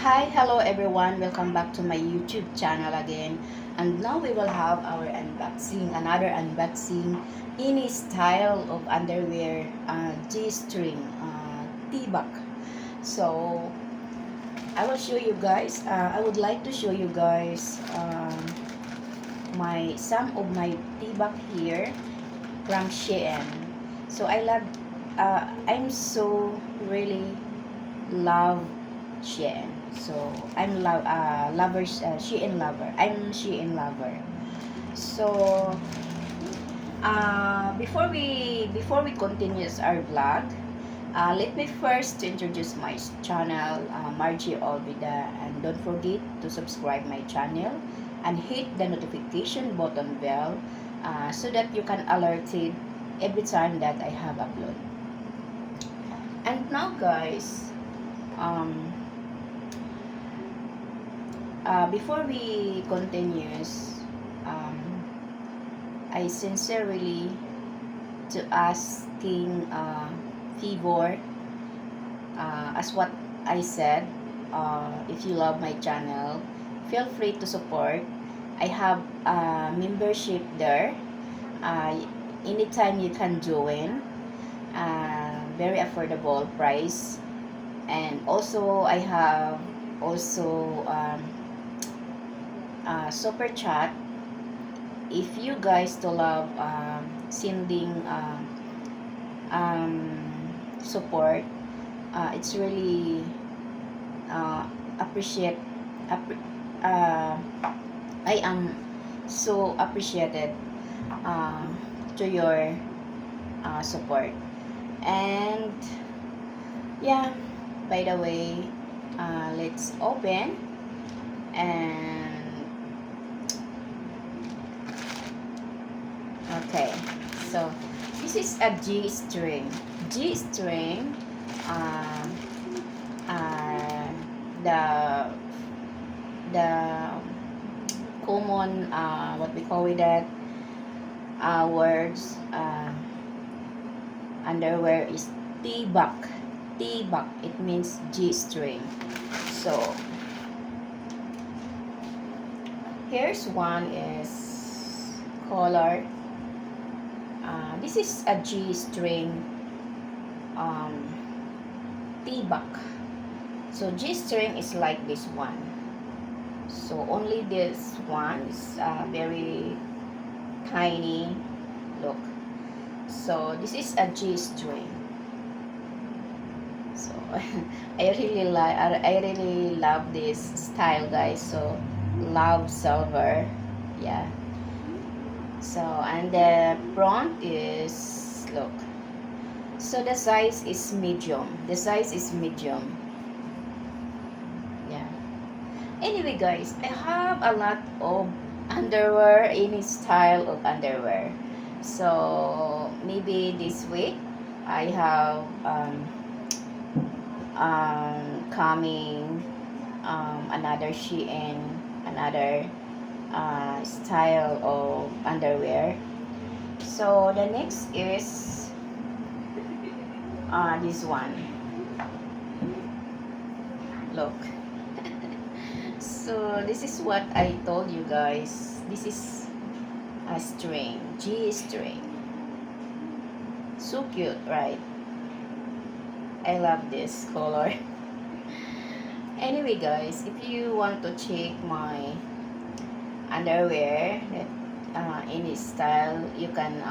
Hi, hello everyone. Welcome back to my YouTube channel again. And now we will have our unboxing, another unboxing in a style of underwear, G-string, T-back. So I will show you guys. I would like to show you guys my some of my T-back here from Shein. So I'm so really love Shein. So Shein lover. I'm Shein lover. So before we continue our vlog, let me first introduce my channel, Margie Olvida, and don't forget to subscribe my channel and hit the notification button bell so that you can alerted every time that I have upload. And now guys, um, before we continues, um, I sincerely to asking favor, as what I said, if you love my channel, feel free to support. I have a membership there. Uh, Anytime you can join. Very affordable price, and also I have also super chat if you guys to love sending um, support. It's really appreciate appre- uh, I am so appreciated uh, to your support. And yeah, by the way, let's open. And okay, so this is a G string. G string, uh, uh, the the common what we call it that words underwear is T-back. T-back. It means G string. So here's one is color. This is a G string um, T-back. So G string is like this one. So only this one is very tiny. Look. So this is a G string. So I really love this style, guys. So love silver. Yeah. So and the front is, look. So the size is medium. The size is medium. Yeah. Anyway, guys, I have a lot of underwear, any style of underwear. So maybe this week I have coming another Shein, another style of underwear. So the next is this one. Look. So this is what I told you guys. This is a string, G string. So cute, right? I love this color. Anyway, guys, if you want to check my underwear that any style, you can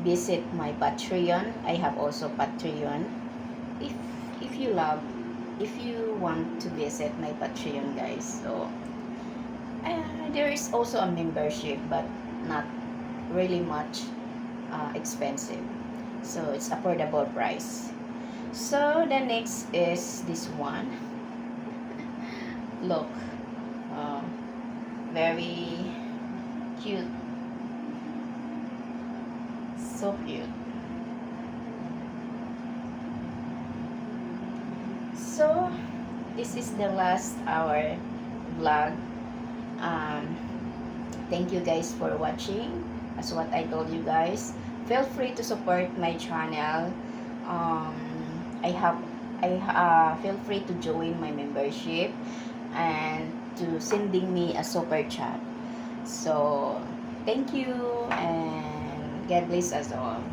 visit my Patreon. I have also Patreon. If if you love, if you want to visit my Patreon, guys. So there is also a membership, but not really much expensive. So it's affordable price. So the next is this one. Look, uh, very cute, so cute. So this is the last hour vlog. um, Thank you guys for watching. As what I told you guys, feel free to support my channel. um, I have feel free to join my membership and to sending me a super chat. So, thank you and God bless us all.